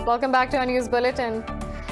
Welcome back to our news bulletin.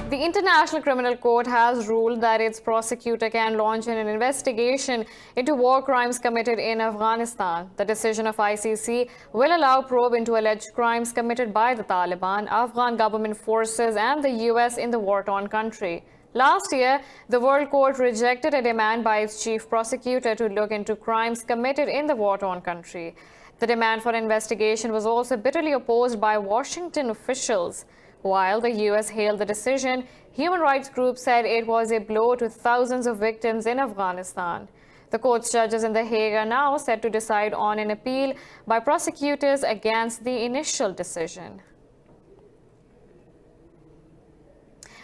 The International Criminal Court has ruled that its prosecutor can launch an investigation into war crimes committed in Afghanistan. The decision of ICC will allow probe into alleged crimes committed by the Taliban, Afghan government forces and the US in the war-torn country. Last year, the World Court rejected a demand by its chief prosecutor to look into crimes committed in the war-torn country. The demand for investigation was also bitterly opposed by Washington officials. While the U.S. hailed the decision, human rights groups said it was a blow to thousands of victims in Afghanistan. The court's judges in The Hague are now set to decide on an appeal by prosecutors against the initial decision.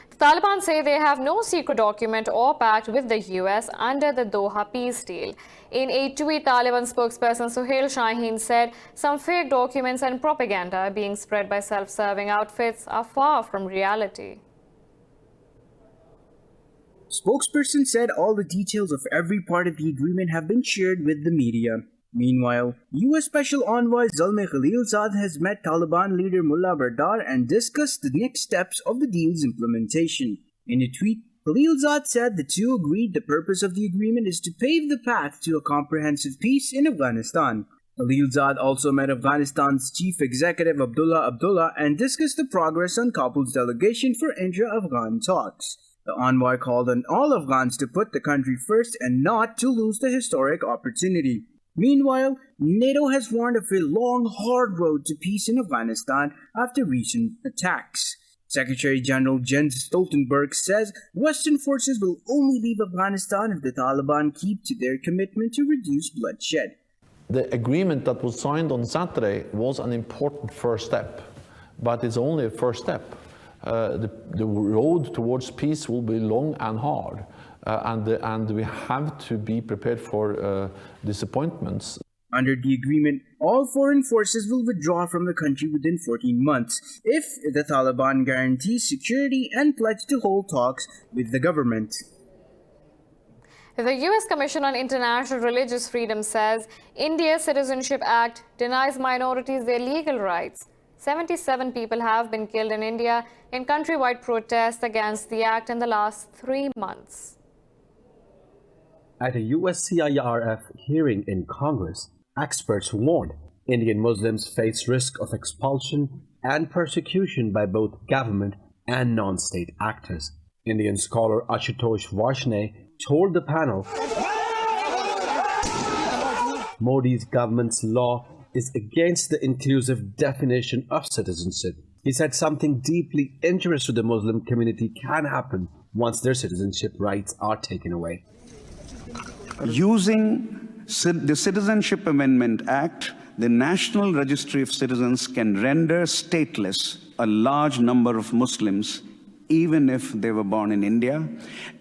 The Taliban say they have no secret document or pact with the U.S. under the Doha peace deal. In a tweet, Taliban spokesperson Suhail Shaheen said some fake documents and propaganda being spread by self-serving outfits are far from reality. Spokesperson said all the details of every part of the agreement have been shared with the media. Meanwhile, U.S. Special Envoy Zalmay Khalilzad has met Taliban leader Mullah Bardar and discussed the next steps of the deal's implementation. In a tweet, Khalilzad said the two agreed the purpose of the agreement is to pave the path to a comprehensive peace in Afghanistan. Khalilzad also met Afghanistan's chief executive Abdullah and discussed the progress on Kabul's delegation for intra-Afghan talks. The envoy called on all Afghans to put the country first and not to lose the historic opportunity. Meanwhile, NATO has warned of a long, hard road to peace in Afghanistan after recent attacks. Secretary General Jens Stoltenberg says Western forces will only leave Afghanistan if the Taliban keep to their commitment to reduce bloodshed. The agreement that was signed on Saturday was an important first step, but it's only a first step. The road towards peace will be long and hard, and we have to be prepared for disappointments. Under the agreement, all foreign forces will withdraw from the country within 14 months if the Taliban guarantees security and pledge to hold talks with the government. The U.S. Commission on International Religious Freedom says India's Citizenship Act denies minorities their legal rights. 77 people have been killed in India in countrywide protests against the act in the last 3 months. At a USCIRF hearing in Congress, experts warned Indian Muslims face risk of expulsion and persecution by both government and non-state actors. Indian scholar Ashutosh Varshney told the panel, Modi's government's law is against the inclusive definition of citizenship. He said something deeply injurious to the Muslim community can happen once their citizenship rights are taken away. Using the Citizenship Amendment Act, the National Registry of Citizens can render stateless a large number of Muslims, even if they were born in India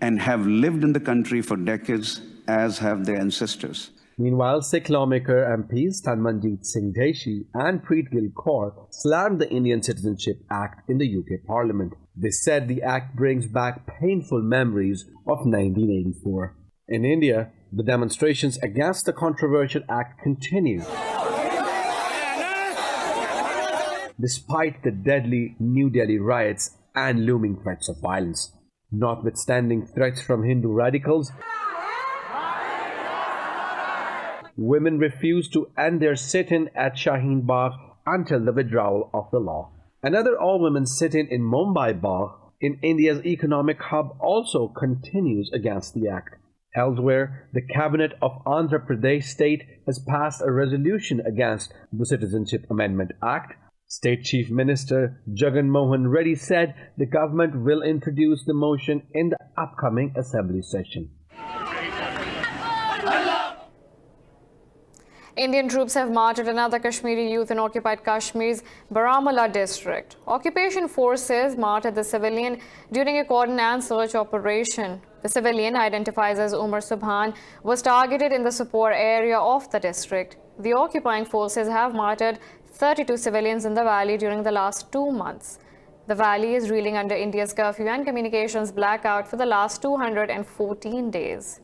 and have lived in the country for decades, as have their ancestors. Meanwhile, Sikh lawmaker MPs Tanmanjeet Singh Deshi and Preet Gill Kaur slammed the Indian Citizenship Act in the UK Parliament. They said the act brings back painful memories of 1984. In India, the demonstrations against the controversial act continue. Despite the deadly New Delhi riots and looming threats of violence. Notwithstanding threats from Hindu radicals, women refused to end their sit-in at Shaheen Bagh until the withdrawal of the law. Another all-women sit-in in Mumbai Bagh, in India's economic hub, also continues against the act. Elsewhere, the cabinet of Andhra Pradesh state has passed a resolution against the Citizenship Amendment Act. State Chief Minister Jagan Mohan Reddy said the government will introduce the motion in the upcoming assembly session. Indian troops have martyred another Kashmiri youth in occupied Kashmir's Baramulla district. Occupation forces martyred the civilian during a cordon and search operation. The civilian, identifies as Umar Subhan, was targeted in the Sopore area of the district. The occupying forces have martyred 32 civilians in the valley during the last 2 months. The valley is reeling under India's curfew and communications blackout for the last 214 days.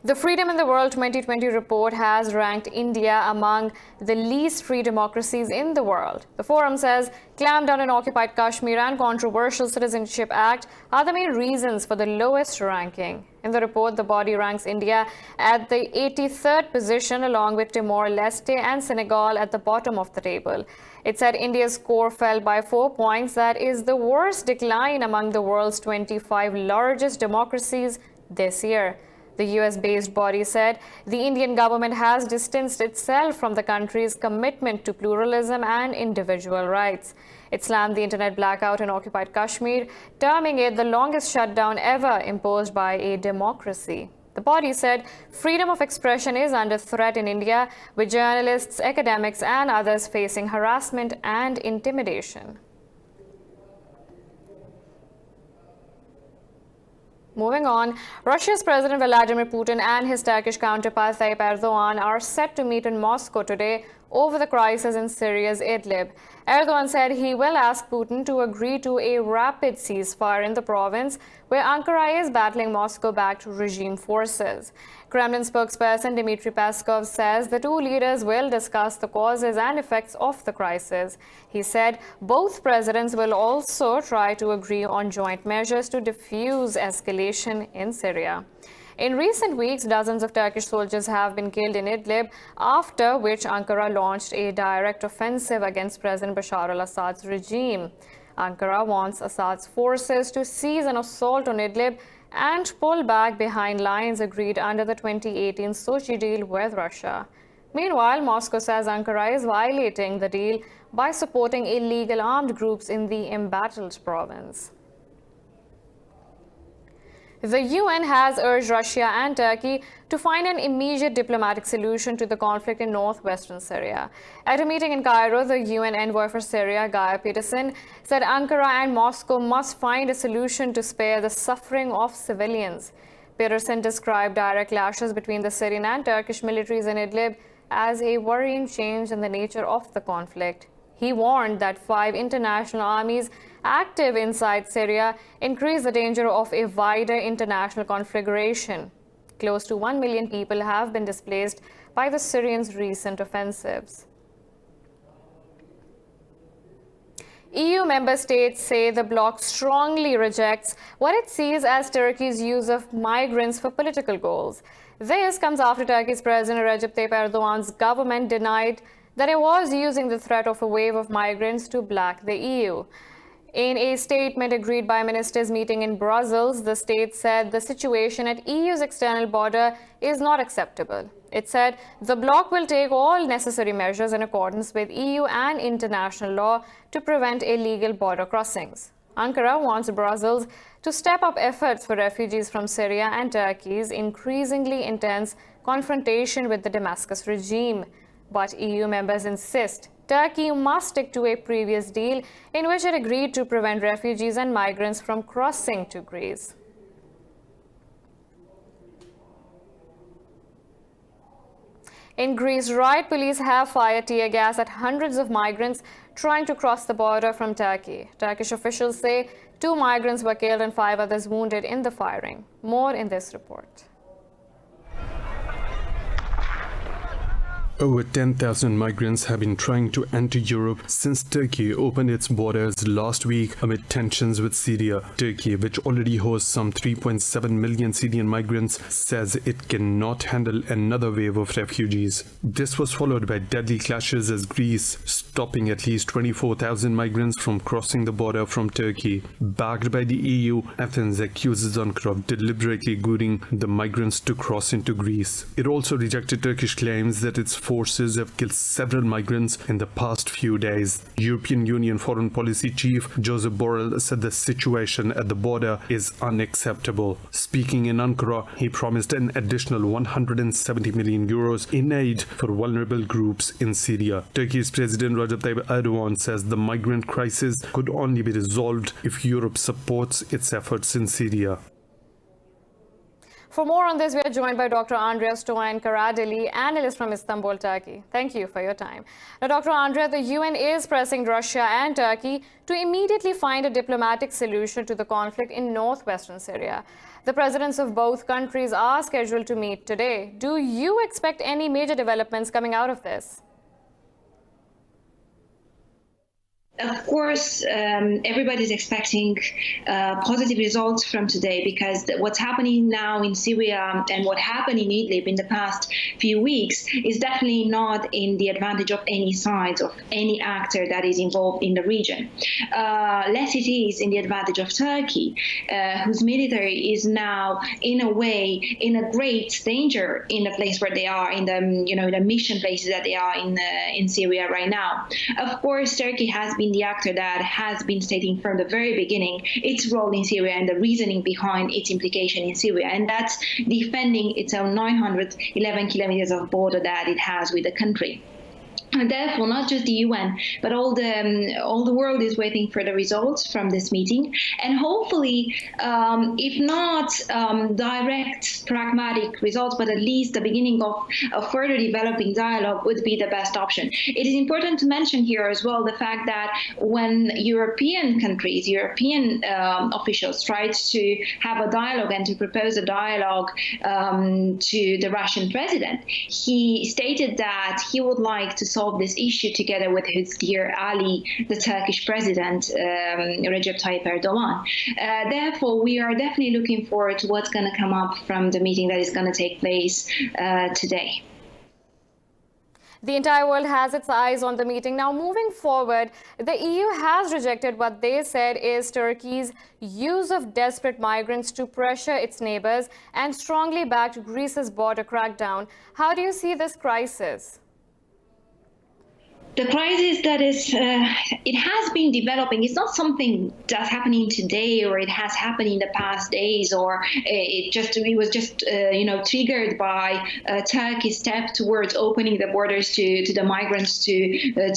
The Freedom in the World 2020 report has ranked India among the least free democracies in the world. The forum says clampdown in occupied Kashmir and controversial Citizenship Act are the main reasons for the lowest ranking. In the report, the body ranks India at the 83rd position, along with Timor-Leste and Senegal at the bottom of the table. It said India's score fell by 4 points. That is the worst decline among the world's 25 largest democracies this year. The US-based body said the Indian government has distanced itself from the country's commitment to pluralism and individual rights. It slammed the internet blackout in occupied Kashmir, terming it the longest shutdown ever imposed by a democracy. The body said freedom of expression is under threat in India, with journalists, academics, and others facing harassment and intimidation. Moving on, Russia's President Vladimir Putin and his Turkish counterpart Tayyip Erdogan are set to meet in Moscow today over the crisis in Syria's Idlib. Erdogan said he will ask Putin to agree to a rapid ceasefire in the province, where Ankara is battling Moscow-backed regime forces. Kremlin spokesperson Dmitry Peskov says the two leaders will discuss the causes and effects of the crisis. He said both presidents will also try to agree on joint measures to defuse escalation in Syria. In recent weeks, dozens of Turkish soldiers have been killed in Idlib, after which Ankara launched a direct offensive against President Bashar al-Assad's regime. Ankara wants Assad's forces to cease an assault on Idlib and pull back behind lines agreed under the 2018 Sochi deal with Russia. Meanwhile, Moscow says Ankara is violating the deal by supporting illegal armed groups in the embattled province. The UN has urged Russia and Turkey to find an immediate diplomatic solution to the conflict in northwestern Syria. At a meeting in Cairo, the UN envoy for Syria, Geir Peterson, said Ankara and Moscow must find a solution to spare the suffering of civilians. Peterson described direct clashes between the Syrian and Turkish militaries in Idlib as a worrying change in the nature of the conflict. He warned that 5 international armies active inside Syria increase the danger of a wider international conflagration. Close to 1 million people have been displaced by the Syrians' recent offensives. EU member states say the bloc strongly rejects what it sees as Turkey's use of migrants for political goals. This comes after Turkey's President Recep Tayyip Erdogan's government denied that it was using the threat of a wave of migrants to block the EU. In a statement agreed by ministers meeting in Brussels, the state said the situation at EU's external border is not acceptable. It said the bloc will take all necessary measures in accordance with EU and international law to prevent illegal border crossings. Ankara wants Brussels to step up efforts for refugees from Syria and Turkey's increasingly intense confrontation with the Damascus regime. But EU members insist Turkey must stick to a previous deal in which it agreed to prevent refugees and migrants from crossing to Greece. In Greece, riot police have fired tear gas at hundreds of migrants trying to cross the border from Turkey. Turkish officials say 2 migrants were killed and 5 others wounded in the firing. More in this report. Over 10,000 migrants have been trying to enter Europe since Turkey opened its borders last week amid tensions with Syria. Turkey, which already hosts some 3.7 million Syrian migrants, says it cannot handle another wave of refugees. This was followed by deadly clashes as Greece stopping at least 24,000 migrants from crossing the border from Turkey. Backed by the EU, Athens accuses Ankara of deliberately luring the migrants to cross into Greece. It also rejected Turkish claims that its forces have killed several migrants in the past few days. European Union Foreign Policy Chief Josep Borrell said the situation at the border is unacceptable. Speaking in Ankara, he promised an additional 170 million euros in aid for vulnerable groups in Syria. Turkey's President Recep Tayyip Erdogan says the migrant crisis could only be resolved if Europe supports its efforts in Syria. For more on this, we are joined by Dr. Andrea Stoyan-Karadeli, analyst from Istanbul, Turkey. Thank you for your time. Now, Dr. Andrea, the UN is pressing Russia and Turkey to immediately find a diplomatic solution to the conflict in northwestern Syria. The presidents of both countries are scheduled to meet today. Do you expect any major developments coming out of this? Of course, everybody's expecting positive results from today, because what's happening now in Syria and what happened in Idlib in the past few weeks is definitely not in the advantage of any side, of any actor that is involved in the region. Less it is in the advantage of Turkey, whose military is now, in a way, in a great danger in the place where they are, in the the mission places that they are in Syria right now. Of course, Turkey has been the actor that has been stating from the very beginning its role in Syria and the reasoning behind its implication in Syria, and that's defending its own 911 kilometers of border that it has with the country. And therefore, not just the UN, but all the world is waiting for the results from this meeting. And hopefully, if not direct, pragmatic results, but at least the beginning of a further developing dialogue would be the best option. It is important to mention here as well the fact that when European countries, European officials tried to have a dialogue and to propose a dialogue to the Russian president, he stated that he would like to solve this issue together with his dear ally, the Turkish president, Recep Tayyip Erdogan. Therefore, we are definitely looking forward to what's going to come up from the meeting that is going to take place today. The entire world has its eyes on the meeting. Now, moving forward, the EU has rejected what they said is Turkey's use of desperate migrants to pressure its neighbors and strongly backed Greece's border crackdown. How do you see this crisis? The crisis that it has been developing. It's not something that's happening today, or it has happened in the past days, or it was just triggered by Turkey's step towards opening the borders to the migrants to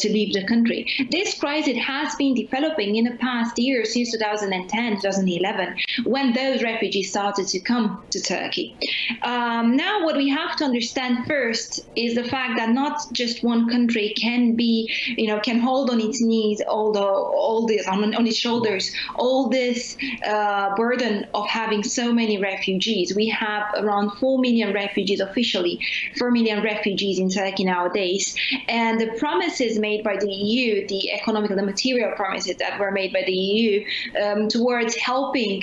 leave the country. This crisis has been developing in the past years, since 2010, 2011, when those refugees started to come to Turkey. Now, what we have to understand first is the fact that not just one country can hold on its knees all this on its shoulders, all this burden of having so many refugees. We have around 4 million refugees officially, 4 million refugees in Turkey nowadays, and the promises made by the EU, the economic and the material promises that were made by the EU towards helping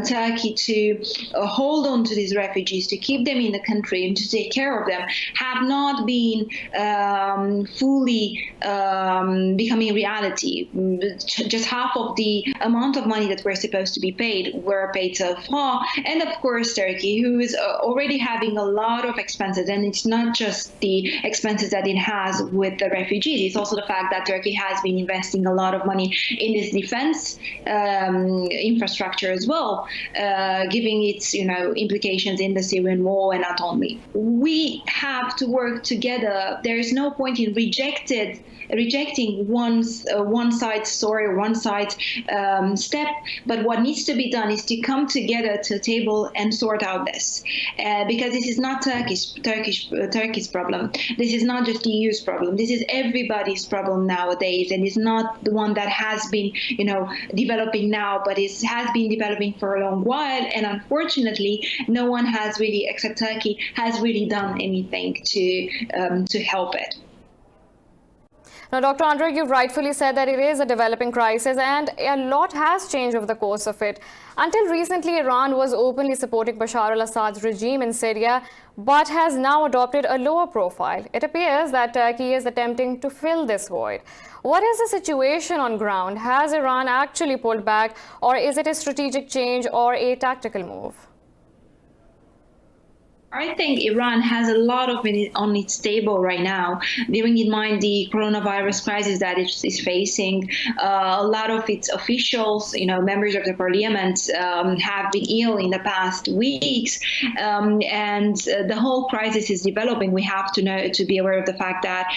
Turkey to hold on to these refugees, to keep them in the country and to take care of them, have not been fully becoming reality. Just half of the amount of money that were supposed to be paid were paid so far. And of course, Turkey, who is already having a lot of expenses, and it's not just the expenses that it has with the refugees, it's also the fact that Turkey has been investing a lot of money in this defense infrastructure as well, giving its implications in the Syrian war, and not only. We have to work together. There is no point in rejecting one side's story, one side's step, but what needs to be done is to come together to the table and sort out this, because this is not Turkey's problem. This is not just the EU's problem. This is everybody's problem nowadays, and it's not the one that has been developing now, but it has been developing for a long while, and unfortunately no one has really, except Turkey, has really done anything to help it. Now, Dr. Andre, you've rightfully said that it is a developing crisis, and a lot has changed over the course of it. Until recently, Iran was openly supporting Bashar al-Assad's regime in Syria, but has now adopted a lower profile. It appears that Turkey is attempting to fill this void. What is the situation on ground? Has Iran actually pulled back, or is it a strategic change or a tactical move? I think Iran has a lot of it on its table right now, bearing in mind the coronavirus crisis that it is facing. A lot of its officials, members of the parliament, have been ill in the past weeks, and the whole crisis is developing. We have to be aware of the fact that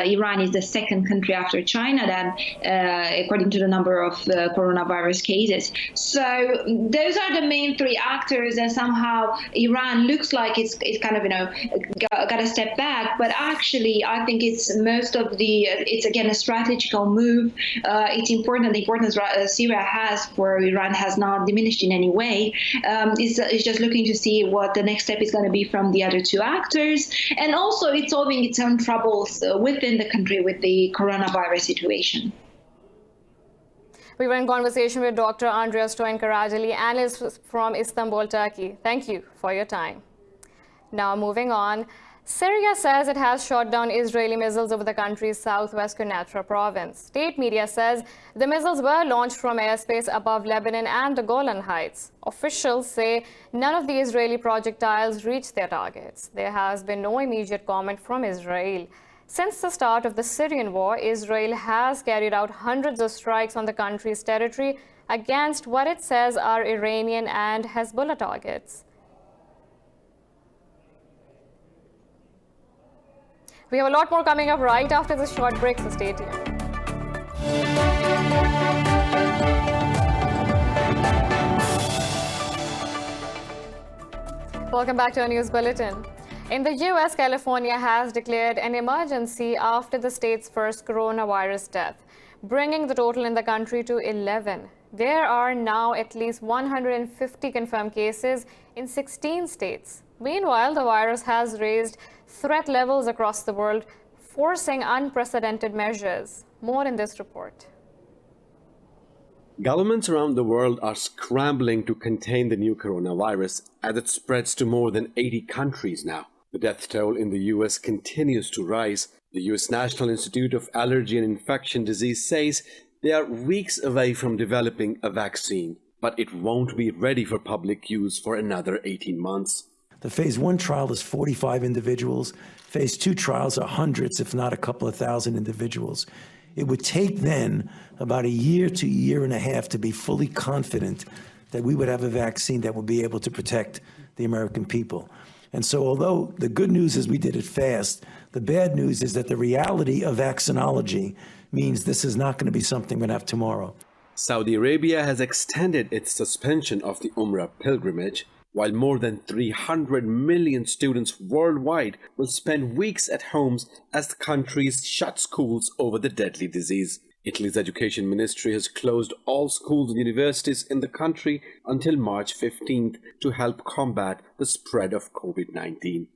Iran is the second country after China that, according to the number of coronavirus cases. So those are the main three actors, and somehow Iran looks like like it's kind of, got a step back. But actually, I think it's again a strategical move. It's important. The importance Syria has for Iran has not diminished in any way. It's just looking to see what the next step is going to be from the other two actors. And also, it's solving its own troubles within the country with the coronavirus situation. We were in conversation with Dr. Andrea Stoyan-Karajali, analyst from Istanbul, Turkey. Thank you for your time. Now moving on, Syria says it has shot down Israeli missiles over the country's southwest Quneitra province. State media says the missiles were launched from airspace above Lebanon and the Golan Heights. Officials say none of the Israeli projectiles reached their targets. There has been no immediate comment from Israel. Since the start of the Syrian war, Israel has carried out hundreds of strikes on the country's territory against what it says are Iranian and Hezbollah targets. We have a lot more coming up right after this short break, so stay tuned. Welcome back to our news bulletin. In the U.S., California has declared an emergency after the state's first coronavirus death, bringing the total in the country to 11. There are now at least 150 confirmed cases in 16 states. Meanwhile, the virus has raised threat levels across the world, forcing unprecedented measures. More in this report. Governments around the world are scrambling to contain the new coronavirus as it spreads to more than 80 countries now. The death toll in the U.S. continues to rise. The U.S. National Institute of Allergy and Infectious Disease says they are weeks away from developing a vaccine, but it won't be ready for public use for another 18 months. The phase 1 trial is 45 individuals. Phase 2 trials are hundreds, if not a couple of thousand individuals. It would take then about a year to a year and a half to be fully confident that we would have a vaccine that would be able to protect the American people. And so although the good news is we did it fast, the bad news is that the reality of vaccinology means this is not going to be something we're going to have tomorrow. Saudi Arabia has extended its suspension of the Umrah pilgrimage, while more than 300 million students worldwide will spend weeks at homes as the country shut schools over the deadly disease. Italy's education ministry has closed all schools and universities in the country until March 15th to help combat the spread of COVID-19.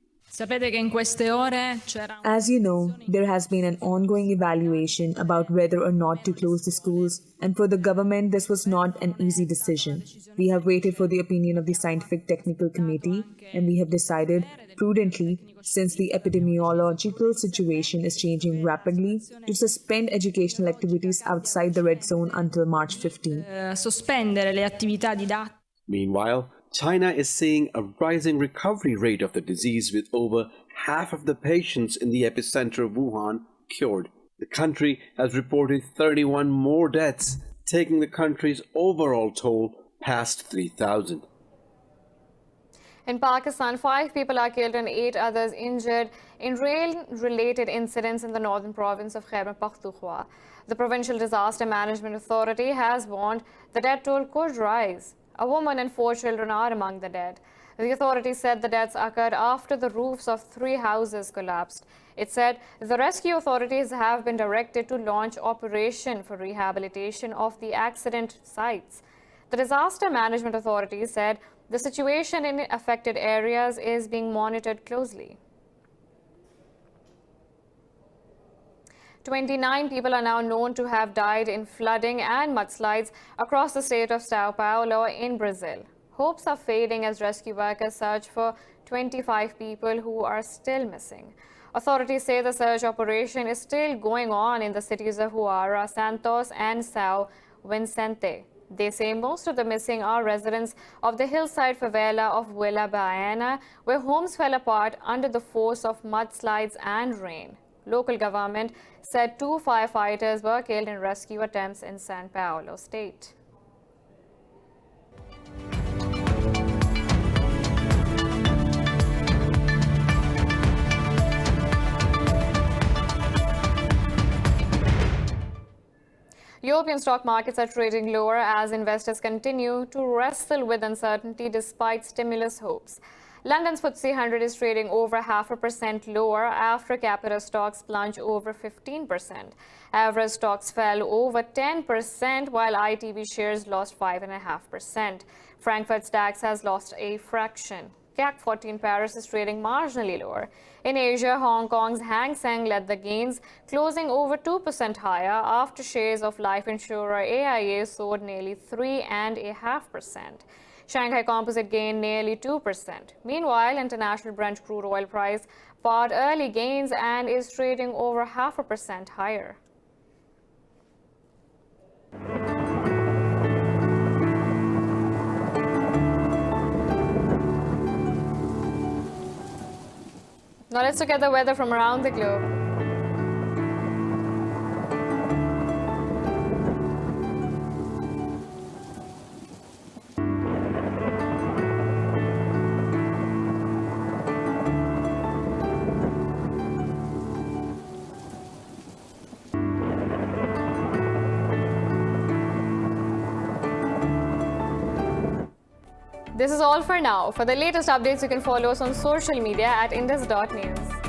As you know, there has been an ongoing evaluation about whether or not to close the schools, and for the government, this was not an easy decision. We have waited for the opinion of the Scientific Technical Committee, and we have decided, prudently, since the epidemiological situation is changing rapidly, to suspend educational activities outside the red zone until March 15. Meanwhile, China is seeing a rising recovery rate of the disease, with over half of the patients in the epicenter of Wuhan cured. The country has reported 31 more deaths, taking the country's overall toll past 3,000. In Pakistan, 5 people are killed and 8 others injured in rail-related incidents in the northern province of Khyber Pakhtunkhwa. The Provincial Disaster Management Authority has warned the death toll could rise. A woman and 4 children are among the dead. The authorities said the deaths occurred after the roofs of 3 houses collapsed. It said the rescue authorities have been directed to launch operation for rehabilitation of the accident sites. The Disaster Management Authority said the situation in affected areas is being monitored closely. 29 people are now known to have died in flooding and mudslides across the state of São Paulo in Brazil. Hopes are fading as rescue workers search for 25 people who are still missing. Authorities say the search operation is still going on in the cities of Huara, Santos, and São Vicente. They say most of the missing are residents of the hillside favela of Vila Baiana, where homes fell apart under the force of mudslides and rain. Local government said 2 firefighters were killed in rescue attempts in São Paulo state. European stock markets are trading lower as investors continue to wrestle with uncertainty despite stimulus hopes. London's FTSE 100 is trading over 0.5% lower after Capita stocks plunge over 15%. Average stocks fell over 10%, while ITV shares lost 5.5%. Frankfurt's DAX has lost a fraction. CAC 40 in Paris is trading marginally lower. In Asia, Hong Kong's Hang Seng led the gains, closing over 2% higher after shares of life insurer AIA soared nearly 3.5%. Shanghai Composite gained nearly 2%. Meanwhile, international Brent crude oil price pared early gains and is trading over 0.5% higher. Now let's look at the weather from around the globe. This is all for now. For the latest updates, you can follow us on social media at indus.news.